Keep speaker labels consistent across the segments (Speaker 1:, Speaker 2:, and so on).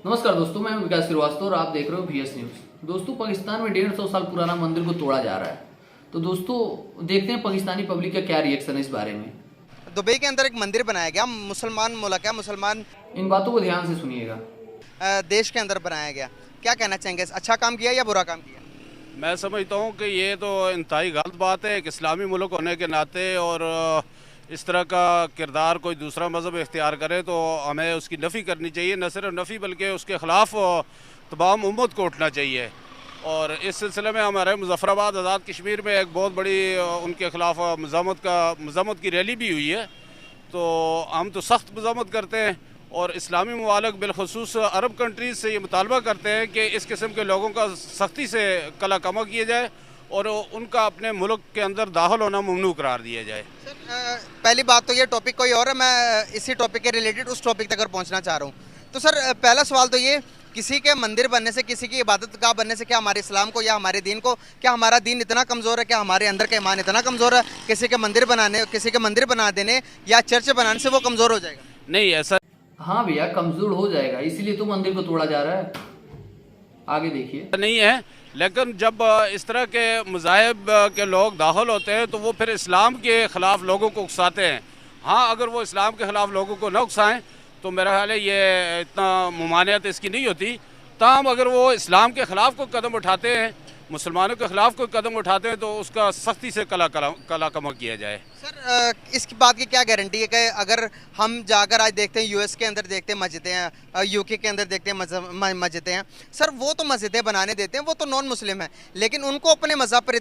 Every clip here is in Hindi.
Speaker 1: नमस्कार दोस्तों, मैं हूं विकास श्रीवास्तव और आप देख रहे हो VS न्यूज। दोस्तों, पाकिस्तान में 150 साल पुराना मंदिर को तोड़ा जा रहा है। तो दोस्तों, देखते हैं पाकिस्तानी पब्लिक का क्या रिएक्शन है इस बारे में।
Speaker 2: दुबई के अंदर एक मंदिर बनाया गया, मुसलमान मुल्क है, मुसलमान
Speaker 1: इन बातों को ध्यान से सुनिएगा।
Speaker 2: देश के अंदर बनाया गया। क्या कहना चाहेंगे, अच्छा काम किया या बुरा काम किया?
Speaker 3: मैं समझता हूँ कि ये तो इंतहाई गलत बात है। एक इस्लामी मुल्क होने के नाते और इस तरह का किरदार कोई दूसरा मज़हब इख्तियार करे तो हमें उसकी नफ़ी करनी चाहिए। न सिर्फ नफ़ी बल्कि उसके ख़िलाफ़ तमाम उम्मत को उठना चाहिए। और इस सिलसिले में हमारे मुज़फ़्फ़राबाद आज़ाद कश्मीर में एक बहुत बड़ी उनके ख़िलाफ़ मज़म्मत की रैली भी हुई है। तो हम तो सख्त मज़म्मत करते हैं और इस्लामी ममालिक बिलखसूस अरब कंट्रीज़ से ये मुतालबा करते हैं कि इस किस्म के लोगों का सख्ती से कला कमा किया जाए और उनका अपने मुल्क के अंदर दाखिल होना ममनू करार दिया जाए।
Speaker 2: सर, पहली बात तो ये टॉपिक कोई और है, मैं इसी टॉपिक के रिलेटेड उस टॉपिक तक पहुंचना चाह रहा हूँ। तो सर, पहला सवाल तो ये, किसी के मंदिर बनने से, किसी की इबादत गाह बनने से क्या हमारे इस्लाम को या हमारे दीन को, क्या हमारा दीन इतना कमज़ोर है, क्या हमारे अंदर का ईमान इतना कमज़ोर है, किसी के मंदिर बना देने या चर्च बनाने से वो कमज़ोर हो जाएगा?
Speaker 3: नहीं, ऐसा
Speaker 1: हाँ भैया, कमजोर हो जाएगा, इसीलिए तो मंदिर को तोड़ा जा रहा है। आगे देखिए।
Speaker 3: नहीं है, लेकिन जब इस तरह के मज़ाहिब के लोग दाखिल होते हैं तो वो फिर इस्लाम के ख़िलाफ़ लोगों को उकसाते हैं। हाँ, अगर वो इस्लाम के ख़िलाफ़ लोगों को न उकसाएँ तो मेरा ख्याल है ये इतना ममानियत इसकी नहीं होती। ताहम अगर वो इस्लाम के ख़िलाफ़ कोई कदम उठाते हैं, मुसलमानों के ख़िलाफ़ कोई कदम उठाते हैं तो उसका सख्ती से कला कमा किया जाए।
Speaker 2: सर, इसकी बात की क्या गारंटी है कि अगर हम जाकर आज देखते हैं यूएस के अंदर देखते हैं मस्जिदें हैं, यूके के अंदर देखते हैं मस्जिदें हैं, सर वो तो मस्जिदें बनाने देते हैं, वो तो नॉन मुस्लिम है, लेकिन उनको अपने मज़हब पर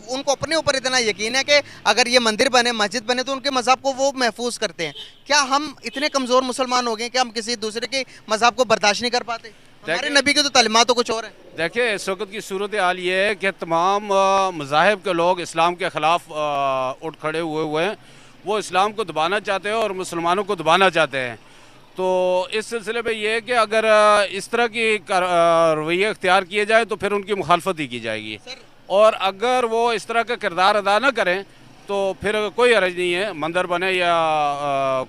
Speaker 2: उनको अपने ऊपर इतना यकीन है कि अगर ये मंदिर बने, मस्जिद बने तो उनके मज़हब को वो महफूज करते हैं। क्या हम इतने कमज़ोर मुसलमान हो गए कि हम किसी दूसरे के मज़हब को बर्दाश्त नहीं कर पाते? हमारे नबी की तो तालीमात तो कुछ और है।
Speaker 3: देखिए, इस वक्त की सूरत हाल ये है कि तमाम मज़ाहिब के लोग इस्लाम के ख़िलाफ़ उठ खड़े हुए हैं। वो इस्लाम को दबाना चाहते हैं और मुसलमानों को दबाना चाहते हैं। तो इस सिलसिले में ये है कि अगर इस तरह की रवैया इख्तियार किए जाए तो फिर उनकी मुखालफत ही की जाएगी। और अगर वो इस तरह का किरदार अदा न करें तो फिर कोई हरज नहीं है, मंदिर बने या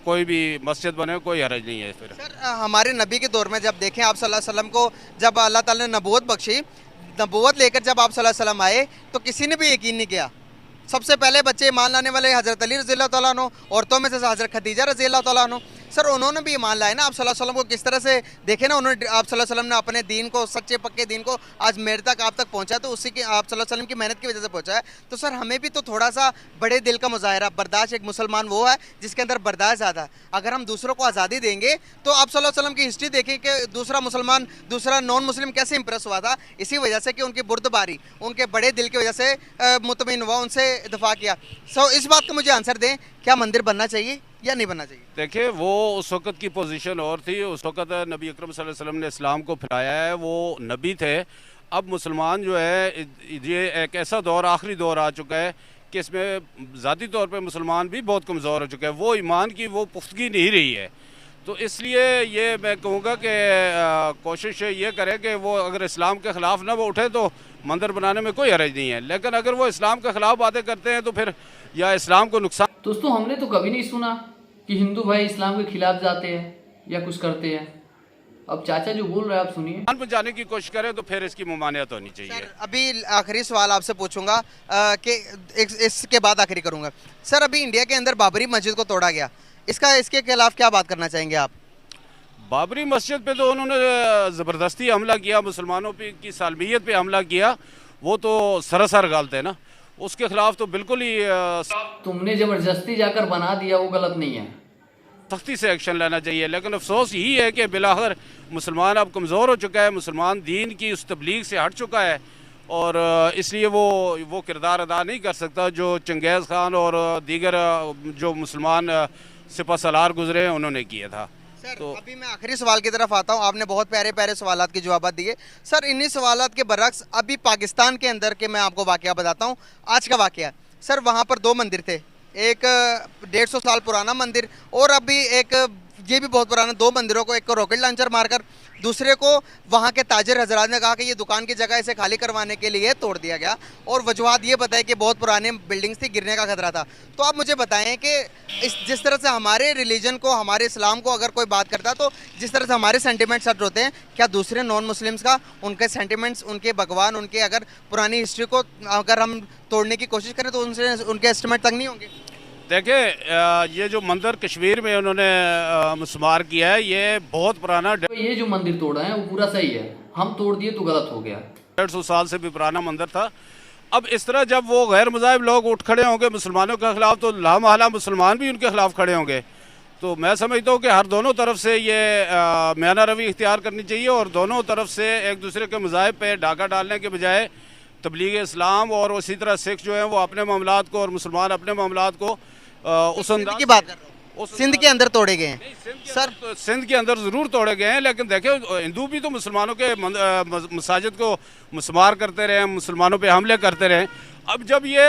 Speaker 3: कोई भी मस्जिद बने, कोई हरज नहीं है। फिर
Speaker 2: सर, हमारे नबी के दौर में जब देखें आप सल्लल्लाहु अलैहि वसल्लम को, जब अल्लाह ताला ने नबूवत बख्शी, नबूवत लेकर जब आप सल्लल्लाहु अलैहि वसल्लम आए तो किसी ने भी यकीन नहीं किया। सबसे पहले बच्चे ईमान लाने वाले हज़रत अली रज़ी अल्लाह तआला अन्हु, औरतों में से हज़रत खदीजा रज़ी अल्लाह तआला अन्हु। सर, उन्होंने भी ईमान लाया ना आप सल्लल्लाहु अलैहि वसल्लम को, किस तरह से देखे ना उन्होंने, आप सल्लल्लाहु अलैहि वसल्लम ने अपने दीन को, सच्चे पक्के दीन को आज मेरे तक आप तक पहुंचा तो उसी की, आप सल्लल्लाहु अलैहि वसल्लम की मेहनत की वजह से पहुंचा है। तो सर, हमें भी तो थोड़ा सा बड़े दिल का मुजाहरा, बर्दाश्त, एक मुसलमान वो है जिसके अंदर बर्दाश्त ज़्यादा है। अगर हम दूसरों को आज़ादी देंगे तो आप सल्लल्लाहु अलैहि वसल्लम की हिस्ट्री देखें कि दूसरा मुसलमान, दूसरा नॉन मुस्लिम कैसे इंप्रेस हुआ था, इसी वजह से कि उनकी बुर्दबारी, उनके बड़े दिल की वजह से मुतमिन हुआ, उनसे दफा किया। सो इस बात का मुझे आंसर दें, क्या मंदिर बनना चाहिए या नहीं बनना चाहिए?
Speaker 3: देखिए, वो उस वक़्त की पोजीशन और थी। उस वक़्त नबी अकरम सल्लल्लाहु अलैहि वसल्लम ने इस्लाम को फैलाया है, वो नबी थे। अब मुसलमान जो है, ये एक ऐसा दौर, आखिरी दौर आ चुका है कि इसमें ज़ाती तौर पे मुसलमान भी बहुत कमज़ोर हो चुके हैं। वो ईमान की वो पुख्तगी नहीं रही है। तो इसलिए ये मैं कहूँगा कि कोशिश ये करें कि वो अगर इस्लाम के ख़िलाफ़ ना वो उठे तो मंदिर बनाने में कोई हरज नहीं है। लेकिन अगर वो इस्लाम के ख़िलाफ़ बातें करते हैं तो फिर या इस्लाम को नुकसान।
Speaker 1: दोस्तों, हमने तो कभी नहीं सुना कि हिंदू भाई इस्लाम के खिलाफ जाते हैं या कुछ करते हैं। अब चाचा जो बोल रहे हैं आप सुनिए।
Speaker 3: पहुँचाने की कोशिश करें तो फिर इसकी ममानियत होनी चाहिए।
Speaker 2: सर, अभी आखिरी सवाल आपसे पूछूंगा कि इसके बाद आखिरी करूंगा। सर, अभी इंडिया के अंदर बाबरी मस्जिद को तोड़ा गया, इसके खिलाफ क्या बात करना चाहेंगे आप?
Speaker 3: बाबरी मस्जिद पे तो उन्होंने ज़बरदस्ती हमला किया, मुसलमानों पे की सालमियत पे हमला किया, वो तो सरासर गलत है ना। उसके खिलाफ तो बिल्कुल ही
Speaker 1: तुमने जबरदस्ती जाकर बना दिया, वो गलत नहीं है,
Speaker 3: सख्ती से एक्शन लेना चाहिए। लेकिन अफसोस यही है कि बिलाखिर मुसलमान अब कमज़ोर हो चुका है, मुसलमान दीन की उस तबलीग से हट चुका है और इसलिए वो किरदार अदा नहीं कर सकता जो चंगेज़ खान और दीगर जो मुसलमान सिपह सलार गुजरे हैं उन्होंने किया था।
Speaker 2: सर,
Speaker 3: तो
Speaker 2: अभी मैं आखिरी सवाल की तरफ आता हूँ। आपने बहुत प्यारे प्यारे सवालात के जवाब दिए। सर, इन्हीं सवालात के बरक्स अभी पाकिस्तान के अंदर के मैं आपको वाकया बताता हूँ, आज का वाकया। सर, वहाँ पर दो मंदिर थे, एक 150 साल पुराना मंदिर और अभी एक ये भी बहुत पुराना, दो मंदिरों को एक को रॉकेट लॉन्चर मारकर दूसरे को वहाँ के ताजिर हजरात ने कहा कि ये दुकान की जगह इसे खाली करवाने के लिए तोड़ दिया गया, और वजूहत ये बताए कि बहुत पुराने बिल्डिंग्स थी, गिरने का खतरा था। तो आप मुझे बताएं कि जिस तरह से हमारे रिलीजन को, हमारे इस्लाम को अगर कोई बात करता है, तो जिस तरह से हमारे सेंटिमेंट्स हट होते हैं, क्या दूसरे नॉन मुस्लिम्स का उनके सेंटिमेंट्स, उनके भगवान, उनके अगर पुरानी हिस्ट्री को अगर हम तोड़ने की कोशिश करें तो उनसे उनके एस्टिमेट तक नहीं होंगे?
Speaker 3: देखिए, ये जो मंदिर कश्मीर में उन्होंने मुस्मार किया है, ये बहुत पुराना
Speaker 1: तो ये जो मंदिर तोड़ा है वो पूरा सही है, हम तोड़ दिए तो गलत हो गया।
Speaker 3: 150 साल से भी पुराना मंदिर था। अब इस तरह जब वो गैर मज़ाहिब लोग उठ खड़े होंगे मुसलमानों के खिलाफ, तो लामहला मुसलमान भी उनके खिलाफ खड़े होंगे। तो मैं समझता हूँ कि हर दोनों तरफ से ये म्याना रवि इख्तियार करनी चाहिए, और दोनों तरफ से एक दूसरे के मज़ाहिब पे डाका डालने के बजाय तबलीग इस्लाम और उसी तरह सिख जो हैं वो अपने मामलात को और मुसलमान अपने मामलात को उस अंदाज
Speaker 2: की बात कर रहा हूँ, सिंध के अंदर तोड़े गए हैं
Speaker 3: सर। सिंध के अंदर ज़रूर तोड़े गए हैं, लेकिन देखिए हिंदू भी तो मुसलमानों के मसाजिद को मुसमार करते रहे, मुसलमानों पे हमले करते रहे। अब जब ये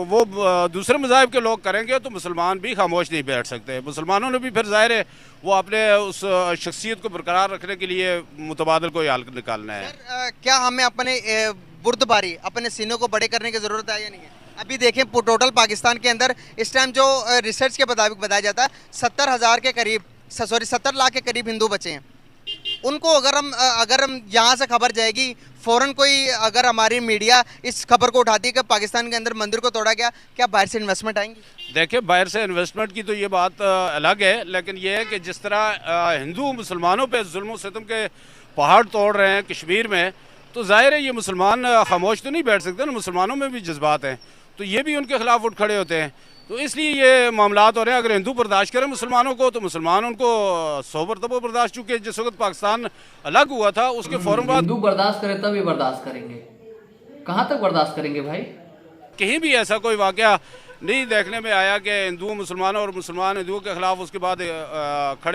Speaker 3: वो दूसरे मज़ाहिब के लोग करेंगे तो मुसलमान भी खामोश नहीं बैठ सकते। मुसलमानों ने भी फिर ज़ाहिर है वो अपने उस शख्सियत को बरकरार रखने के लिए मुतबादल कोई हल निकालना है।
Speaker 2: क्या हमें अपने बुर्दबारी, अपने सीनों को बड़े करने की ज़रूरत है या नहीं है? अभी देखें टोटल पाकिस्तान के अंदर इस टाइम जो रिसर्च के मुताबिक बताया जाता है 70 लाख के करीब हिंदू बचे हैं। उनको अगर हम यहाँ से खबर जाएगी, फ़ौरन कोई अगर हमारी मीडिया इस खबर को उठाती है कि पाकिस्तान के अंदर मंदिर को तोड़ा गया, क्या बाहर से इन्वेस्टमेंट आएंगी?
Speaker 3: देखिए, बाहर से इन्वेस्टमेंट की तो ये बात अलग है, लेकिन ये है कि जिस तरह हिंदू मुसलमानों पे जुल्म सितम के पहाड़ तोड़ रहे हैं कश्मीर में, तो जाहिर है ये मुसलमान खामोश तो नहीं बैठ सकते ना, मुसलमानों में भी जज्बात हैं, तो ये भी उनके खिलाफ उठ खड़े होते हैं। तो इसलिए ये मामलात हो रहे हैं। अगर हिंदू बर्दाश्त करें मुसलमानों को, तो मुसलमान उनको 100 मरतबा बर्दाश्त, चूँकि जिस वक्त पाकिस्तान अलग हुआ था उसके फ़ौरन बाद
Speaker 1: हिंदू बर्दाश्त करें तब ये बर्दाश्त करेंगे, कहाँ तक बर्दाश्त करेंगे भाई?
Speaker 3: कहीं भी ऐसा कोई वाक़या नहीं देखने में आया कि हिंदू मुसलमानों और मुसलमान हिंदुओं के खिलाफ उसके बाद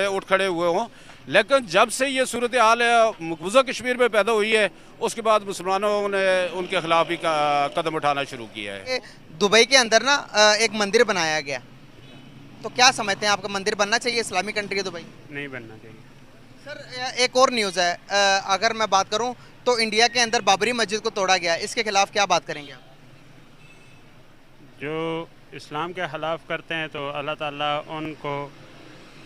Speaker 3: उठ खड़े हुए हों। लेकिन जब से ये सूरत हाल मकबूजा कश्मीर में पैदा हुई है, उसके बाद मुसलमानों ने उनके खिलाफ भी कदम उठाना शुरू किया है।
Speaker 2: दुबई के अंदर ना एक मंदिर बनाया गया, तो क्या समझते हैं, आपका मंदिर बनना चाहिए? इस्लामी कंट्री दुबई
Speaker 4: नहीं बनना चाहिए
Speaker 2: सर। एक और न्यूज़ है, अगर मैं बात करूं तो इंडिया के अंदर बाबरी मस्जिद को तोड़ा गया, इसके खिलाफ क्या बात करेंगे आप?
Speaker 4: जो इस्लाम के खिलाफ करते हैं तो अल्लाह ताला उनको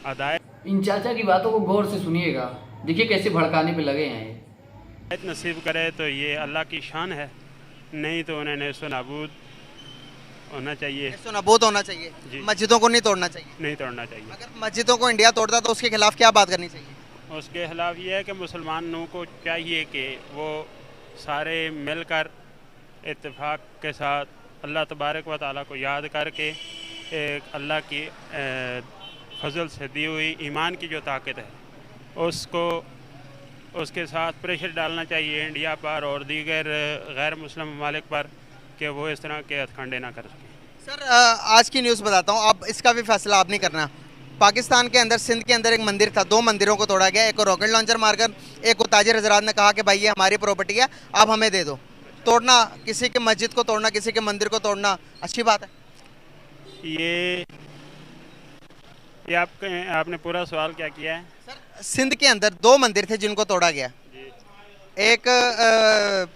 Speaker 4: अदायत
Speaker 1: इन चाचा की बातों को गौर से सुनिएगा, देखिए कैसे भड़काने पे लगे हैं ये।
Speaker 4: नसीब करे तो ये अल्लाह की शान है, नहीं तो उन्हें नेस्तो नाबूद होना चाहिए।
Speaker 2: नेस्तो नाबूद होना चाहिए, मस्जिदों को नहीं तोड़ना चाहिए।
Speaker 4: नहीं तोड़ना चाहिए।
Speaker 2: अगर मस्जिदों को इंडिया तोड़ता तो उसके खिलाफ क्या बात करनी चाहिए?
Speaker 4: उसके खिलाफ ये है कि मुसलमानों को चाहिए कि वो सारे मिलकर इत्तेफाक के साथ अल्लाह तबारक व तआला को याद करके एक अल्लाह की फजल से दी हुई ईमान की जो ताकत है उसको उसके साथ प्रेशर डालना चाहिए इंडिया पर और दीगर गैर मुस्लिम ममालिक पर कि वो इस तरह के हथकंडे ना कर सकें।
Speaker 2: सर आज की न्यूज़ बताता हूँ, अब इसका भी फैसला आप नहीं करना। पाकिस्तान के अंदर सिंध के अंदर एक मंदिर था, 2 मंदिरों को तोड़ा गया, एक को रॉकेट लॉन्चर मारकर, एक को ताजिर हजरात ने कहा कि भाई ये हमारी प्रॉपर्टी है, आप हमें दे दो। तोड़ना, किसी के मस्जिद को तोड़ना, किसी के मंदिर को तोड़ना अच्छी बात है? ये
Speaker 4: आपने पूरा सवाल क्या किया है?
Speaker 2: सर सिंध के अंदर 2 मंदिर थे जिनको तोड़ा गया, एक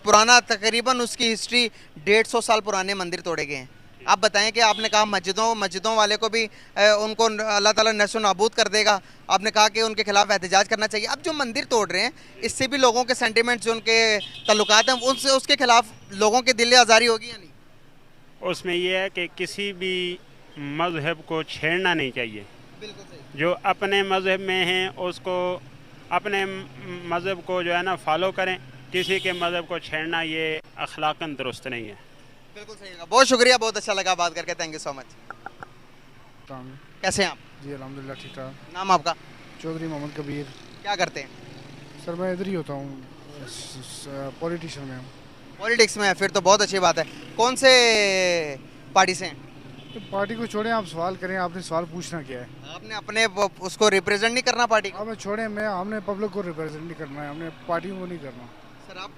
Speaker 2: पुराना तकरीबन उसकी हिस्ट्री 150 साल पुराने मंदिर तोड़े गए हैं। आप बताएं कि आपने कहा मस्जिदों वाले को भी उनको अल्लाह ताला नस्ल नाबूद कर देगा, आपने कहा कि उनके खिलाफ एहतजाज करना चाहिए। अब जो मंदिर तोड़ रहे हैं इससे भी लोगों के सेंटिमेंट्स, जो उनके ताल्लुकात हैं, उनसे उसके खिलाफ लोगों के दिल आज़ारी होगी या नहीं?
Speaker 4: उसमें यह है कि किसी भी मज़हब को छेड़ना नहीं चाहिए।
Speaker 2: बिल्कुल सही।
Speaker 4: जो अपने मज़हब में हैं उसको अपने मज़हब को जो है ना फॉलो करें, किसी के मज़हब को छेड़ना ये अखलाकन दुरुस्त नहीं है।
Speaker 2: बिल्कुल सही है। बहुत शुक्रिया, बहुत अच्छा लगा बात करके, थैंक यू सो मच। कैसे हैं आप?
Speaker 5: जी अल्हम्दुलिल्लाह ठीक ठाक।
Speaker 2: नाम आपका?
Speaker 5: चौधरी मोहम्मद कबीर।
Speaker 2: क्या करते हैं?
Speaker 5: सर मैं इधर ही होता हूँ, पॉलिटिशियन में हूँ।
Speaker 2: पॉलिटिक्स में है, फिर तो बहुत अच्छी बात है। कौन से पार्टी से हैं?
Speaker 5: तो पार्टी को छोड़ें, आप सवाल करें, आपने सवाल पूछना क्या है?
Speaker 2: आपने अपने उसको रिप्रेजेंट नहीं करना पार्टी को?
Speaker 5: हमें छोड़ें, हमने पब्लिक को रिप्रेजेंट नहीं करना है, हमने पार्टी को नहीं करना।
Speaker 2: सर आप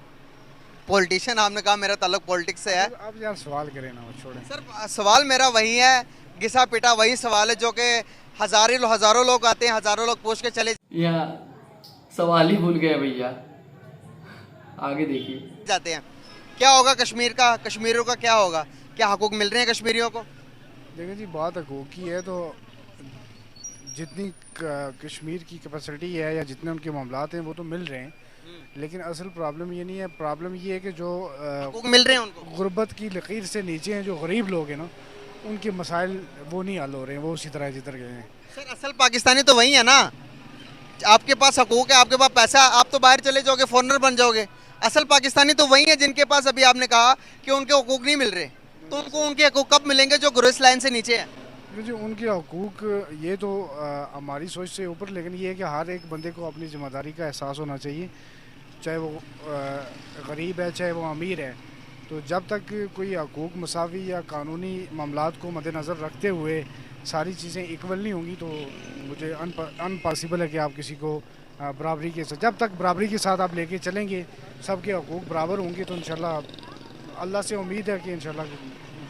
Speaker 2: पॉलिटिशियन, आपने कहा मेरा ताल्लुक पॉलिटिक्स से है।
Speaker 5: आप यार सवाल करें ना, छोड़ें।
Speaker 2: सर सवाल मेरा वही है, घिसा पिटा वही सवाल है जो कि हज़ारों लोग आते हैं, हज़ारों लोग पूछ के चले।
Speaker 1: या सवाल ही भूल गए भैया, आगे देखिए।
Speaker 2: जाते हैं, क्या होगा कश्मीर का, कश्मीरियों का क्या होगा, क्या हकूक मिल रहे हैं कश्मीरियों को?
Speaker 5: देखिए जी, बात हकूक़ की है तो जितनी कश्मीर की कैपेसिटी है या जितने उनके मामलात हैं वो तो मिल रहे हैं, लेकिन असल प्रॉब्लम ये नहीं है। प्रॉब्लम ये है कि जो
Speaker 2: हकूक मिल रहे हैं उनको।
Speaker 5: गुर्बत की लकीर से नीचे हैं, जो गरीब लोग हैं ना, उनके मसाइल वो नहीं हल हो रहे हैं, वो उसी तरह जिधर गए हैं।
Speaker 2: सर असल पाकिस्तानी तो वही है ना, आपके पास हकूक है, आपके पास पैसा, आप तो बाहर चले जाओगे, फॉरेनर बन जाओगे। असल पाकिस्तानी तो वही है जिनके पास अभी आपने कहा कि उनके हकूक नहीं मिल रहे, तो उनको उनके हकूक कब मिलेंगे जो ग्रोस लाइन से नीचे है?
Speaker 5: जी, उनके हकूक ये तो हमारी सोच से ऊपर, लेकिन ये है कि हर एक बंदे को अपनी ज़िम्मेदारी का एहसास होना चाहिए, चाहे वो गरीब है चाहे वो अमीर है। तो जब तक कोई हकूक मसावी या कानूनी मामलात को मद्देनज़र रखते हुए सारी चीज़ें इक्वल नहीं होंगी, तो मुझे अनपॉसिबल है कि आप किसी को बराबरी के साथ, जब तक बराबरी के साथ आप लेके चलेंगे, सबके हकूक बराबर होंगे, तो इंशाल्लाह अल्लाह से उम्मीद है कि इंशाल्लाह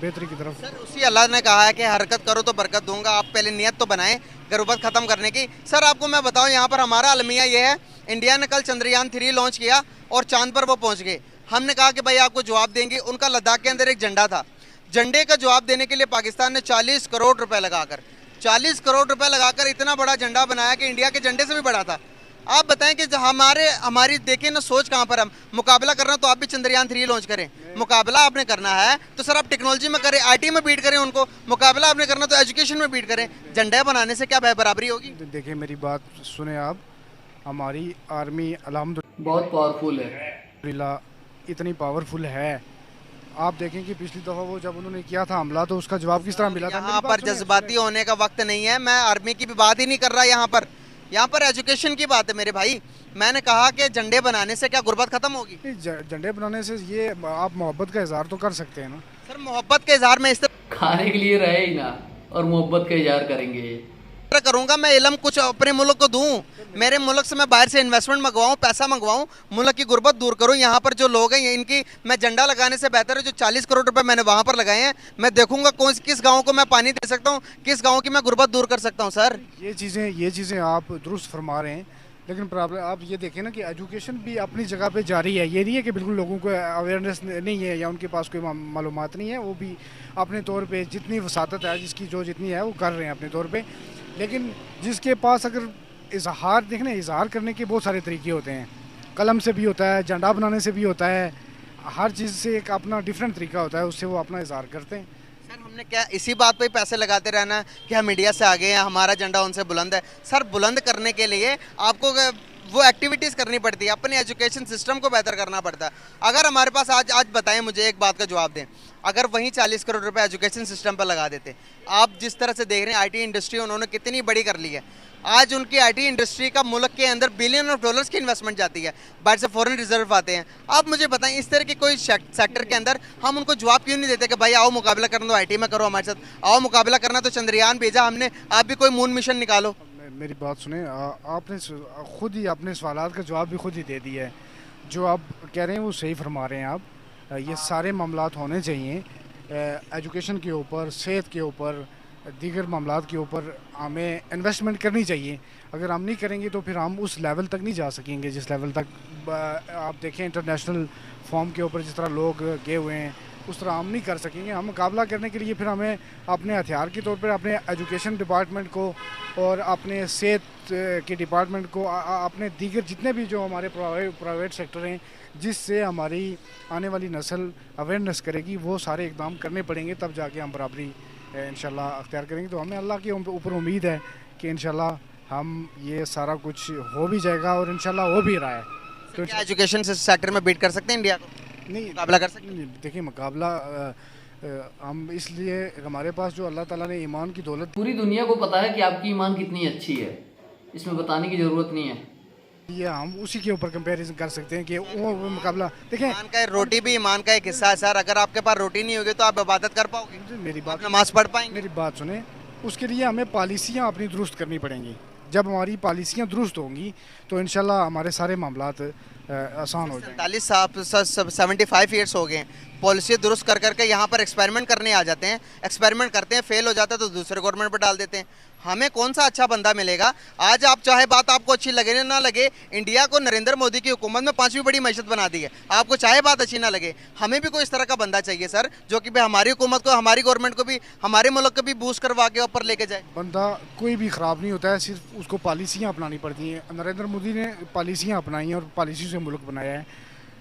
Speaker 5: बेहतरी की तरफ।
Speaker 2: सर उसी अल्लाह ने कहा है कि हरकत करो तो बरकत दूंगा, आप पहले नियत तो बनाएं गुर्बत ख़त्म करने की। सर आपको मैं बताऊं, यहाँ पर हमारा अलमिया ये है, इंडिया ने कल चंद्रयान 3 लॉन्च किया और चांद पर वो पहुँच गए। हमने कहा कि भाई आपको जवाब देंगे, उनका लद्दाख के अंदर एक झंडा था, झंडे का जवाब देने के लिए पाकिस्तान ने 40 करोड़ रुपए लगाकर 40 करोड़ रुपए लगाकर इतना बड़ा झंडा बनाया कि इंडिया के झंडे से भी बड़ा था। आप बताएं कि हमारी देखें ना सोच कहाँ पर, हम मुकाबला करना तो आप भी चंद्रयान 3 लॉन्च करें। मुकाबला आपने करना है तो सर आप टेक्नोलॉजी में करें, आईटी में बीट करें उनको। मुकाबला आपने करना तो एजुकेशन में बीट करें। झंडा बनाने से क्या बराबरी होगी?
Speaker 5: देखिए मेरी बात सुने आप, हमारी आर्मी अल्हम्दुलिल्लाह
Speaker 1: बहुत पावरफुल है,
Speaker 5: इतनी पावरफुल है। आप देखें कि पिछली दफ़ा वो जब उन्होंने किया था हमला, तो उसका जवाब किस तरह मिला था।
Speaker 2: यहाँ पर जज्बाती होने का वक्त नहीं है, मैं आर्मी की भी बात ही नहीं कर रहा यहाँ पर एजुकेशन की बात है मेरे भाई। मैंने कहा कि झंडे बनाने से क्या गुर्बत खत्म होगी?
Speaker 5: झंडे बनाने से ये आप मोहब्बत का इजहार तो कर सकते हैं ना।
Speaker 2: सर मोहब्बत के इजहार में इस तरह
Speaker 1: खाने के लिए रहे ही ना और मोहब्बत का इजहार करेंगे।
Speaker 2: करूंगा, मैं इल्म कुछ अपने मुल्क को दूं, मेरे मुल्क से मैं बाहर से इन्वेस्टमेंट मंगवाऊं, पैसा मंगवाऊं, मुल्क की गुर्बत दूर करूं। यहाँ पर जो लोग हैं इनकी मैं झंडा लगाने से बेहतर है जो 40 करोड़ रुपए मैंने वहाँ पर लगाए हैं, मैं देखूंगा किस गाँव को मैं पानी दे सकता हूँ, किस गाँव की मैं गुर्बत दूर कर सकता हूँ। सर
Speaker 5: ये चीज़ें आप दुरुस्त फरमा रहे हैं, लेकिन प्रॉब्लम आप ये देखें ना कि एजुकेशन भी अपनी जगह पे जारी है। ये नहीं है कि बिल्कुल लोगों को अवेयरनेस नहीं है या उनके पास कोई मालूमात नहीं है, वो भी अपने तौर पे जितनी वसातत है जिसकी जो जितनी है वो कर रहे हैं अपने तौर पे। लेकिन जिसके पास अगर इजहार देखने, इजहार करने के बहुत सारे तरीके होते हैं, कलम से भी होता है, झंडा बनाने से भी होता है, हर चीज़ से एक अपना डिफरेंट तरीका होता है, उससे वो अपना इजहार करते हैं।
Speaker 2: सर हमने क्या इसी बात पे ही पैसे लगाते रहना है कि हम मीडिया से आगे हैं, हमारा झंडा उनसे बुलंद है? सर बुलंद करने के लिए आपको वो एक्टिविटीज़ करनी पड़ती है, अपने एजुकेशन सिस्टम को बेहतर करना पड़ता है। अगर हमारे पास आज बताएं, मुझे एक बात का जवाब दें, अगर वहीं 40 करोड़ रुपए एजुकेशन सिस्टम पर लगा देते, आप जिस तरह से देख रहे हैं आईटी इंडस्ट्री उन्होंने कितनी बड़ी कर ली है, आज उनकी आईटी इंडस्ट्री का मुल्क के अंदर बिलियन ऑफ डॉलर्स की इन्वेस्टमेंट जाती है, बाहर से फॉरेन रिजर्व आते हैं। आप मुझे बताएं इस तरह के कोई सेक्टर के अंदर हम उनको जवाब क्यों नहीं देते कि भाई आओ मुकाबला करना तो आईटी में करो हमारे साथ, आओ मुकाबला करना तो चंद्रयान भेजा हमने, आप भी कोई मून मिशन निकालो।
Speaker 5: मेरी बात सुने, आपने खुद ही अपने सवालात का जवाब भी खुद ही दे दिया है। जो आप कह रहे हैं वो सही फरमा रहे हैं आप। ये सारे मामलात होने चाहिए, एजुकेशन के ऊपर, सेहत के ऊपर, दीगर मामलात के ऊपर हमें इन्वेस्टमेंट करनी चाहिए। अगर हम नहीं करेंगे तो फिर हम उस लेवल तक नहीं जा सकेंगे जिस लेवल तक आप देखें इंटरनेशनल फॉर्म के ऊपर जिस तरह लोग गए हुए हैं, उस तरह हम नहीं कर सकेंगे। हम मुकाबला करने के लिए फिर हमें अपने हथियार के तौर पर अपने एजुकेशन डिपार्टमेंट को और अपने सेहत के डिपार्टमेंट को, अपने दीगर जितने भी जो हमारे प्राइवेट सेक्टर हैं जिससे हमारी आने वाली नस्ल अवेयरनेस करेगी, वो सारे इकदाम करने पड़ेंगे, तब जाके हम बराबरी इंशाल्लाह अख्तियार करेंगे। तो हमें अल्लाह के ऊपर उम्मीद है कि इंशाल्लाह हम ये सारा कुछ हो भी जाएगा और इंशाल्लाह हो भी रहा है।
Speaker 2: तो एजुकेशन सेक्टर में बीट कर सकते हैं इंडिया को? नहीं, मुकाबला कर सकते हैं?
Speaker 5: देखिए मुकाबला हम इसलिए, हमारे पास जो अल्लाह ताला ने ईमान की दौलत,
Speaker 1: पूरी दुनिया को पता है कि आपकी ईमान कितनी अच्छी है, इसमें बताने की ज़रूरत नहीं है।
Speaker 5: ये हम उसी के ऊपर कंपैरिजन कर सकते हैं कि वो मुकाबला देखें।
Speaker 2: ईमान का रोटी भी ईमान का एक हिस्सा है सर, अगर आपके पास रोटी नहीं होगी तो आप इबादत कर पाओगे?
Speaker 5: मेरी बात,
Speaker 2: नमाज पढ़ पाएंगे?
Speaker 5: मेरी बात सुने, उसके लिए हमें पॉलिसियाँ अपनी दुरुस्त करनी पड़ेंगी। जब हमारी पॉलिसियाँ दुरुस्त होंगी तो इंशाल्लाह हमारे सारे मामलात आसान हो जाएंगे।
Speaker 2: 75 ईयर्स हो गए, पॉलिसी दुरुस्त कर करके यहाँ पर एक्सपेरिमेंट करने आ जाते हैं, एक्सपेरिमेंट करते हैं, फेल हो जाता है तो दूसरे गवर्नमेंट पर डाल देते हैं। हमें कौन सा अच्छा बंदा मिलेगा? आज आप चाहे बात आपको अच्छी लगे ना लगे, इंडिया को नरेंद्र मोदी की हुकूमत में 5वीं बड़ी मैशत बना दी है। आपको चाहे बात अच्छी ना लगे, हमें भी कोई इस तरह का बंदा चाहिए सर, जो कि भाई हमारी हुकूमत को, हमारी गवर्नमेंट को भी, हमारे मुल्क को भी बूस्ट करवा के ऊपर लेके जाए।
Speaker 5: बंदा कोई भी ख़राब नहीं होता है, सिर्फ उसको पॉलिसियाँ अपनानी पड़ती हैं। नरेंद्र मोदी ने पॉलिसियाँ अपनाई हैं और पॉलिसी से मुल्क बनाया है,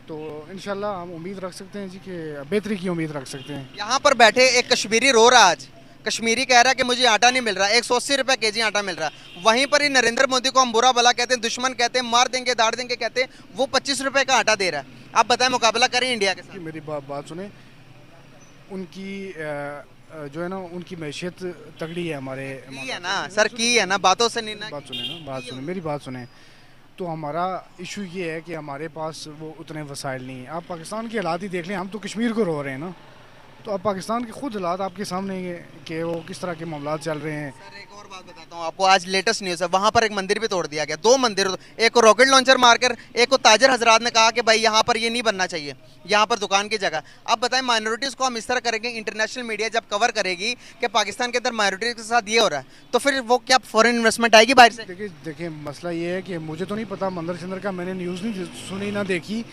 Speaker 5: तो इंशाल्लाह हम उम्मीद रख सकते हैं जी कि बेहतरी की उम्मीद रख सकते हैं।
Speaker 2: यहाँ पर बैठे एक कश्मीरी रो रहा, आज कश्मीरी कह रहा है कि मुझे आटा नहीं मिल रहा, 180 रुपये केजी आटा मिल रहा। वहीं पर ही नरेंद्र मोदी को हम बुरा भला कहते हैं, दुश्मन कहते हैं, मार देंगे दाड़ देंगे कहते हैं, वो 25 रुपये का आटा दे रहा है। आप बताएं, मुकाबला करें इंडिया के साथ।
Speaker 5: मेरी बात सुने, उनकी जो है ना, उनकी मैशियत तगड़ी है हमारे।
Speaker 2: की है ना सर, की है ना, बातों से नहीं ना।
Speaker 5: बात सुने मेरी बात सुने। तो हमारा इशू ये है कि हमारे पास वो उतने वसाइल नहीं हैं। आप पाकिस्तान के हालात ही देख लें, हम तो कश्मीर को रो रहे हैं ना, तो अब पाकिस्तान के खुद हालात आपके सामने ही है कि वो किस तरह के मामला चल रहे हैं।
Speaker 2: सर एक और बात बताता हूँ आपको, आज लेटेस्ट न्यूज़ है, वहाँ पर एक मंदिर भी तोड़ दिया गया, 2 मंदिर, एक को रॉकेट लॉन्चर मारकर, एक को ताजर हजरात ने कहा कि भाई यहाँ पर ये नहीं बनना चाहिए, यहाँ पर दुकान की जगह। अब बताएं, माइनॉरिटीज़ को हम इस तरह करेंगे, इंटरनेशनल मीडिया जब कवर करेगी कि पाकिस्तान के अंदर माइनॉरिटीज़ के साथ ये हो रहा है, तो फिर वो क्या फॉरेन इन्वेस्टमेंट आएगी बाहर से?
Speaker 5: देखिए मसला ये है कि मुझे तो नहीं पता मंदिर चंद्र का, मैंने न्यूज़ नहीं सुनी ना देखी,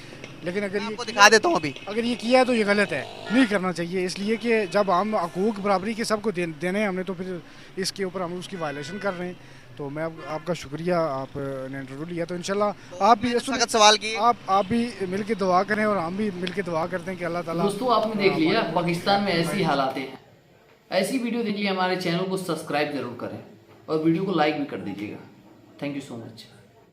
Speaker 5: लेकिन अगर ये
Speaker 2: आपको दिखा देता हूँ अभी।
Speaker 5: अगर ये किया है तो ये गलत है, नहीं करना चाहिए। इसलिए कि जब हम हकूक बराबरी के सबको देने हैं हमने, तो फिर इसके ऊपर हम उसकी वायलेशन कर रहे हैं। तो मैं आपका शुक्रिया, आपने इंटरव्यू लिया, तो इंशाल्लाह आप भी
Speaker 2: सख्त सवाल किए,
Speaker 5: आप भी मिल के दुआ करें और हम भी मिल के दुआ करते हैं कि अल्लाह ताला।
Speaker 1: दोस्तों आपने देख लिया पाकिस्तान में ऐसी हालात हैं। ऐसी वीडियो देखिए, हमारे चैनल को सब्सक्राइब जरूर करें और वीडियो को लाइक भी कर दीजिएगा। Thank you so much.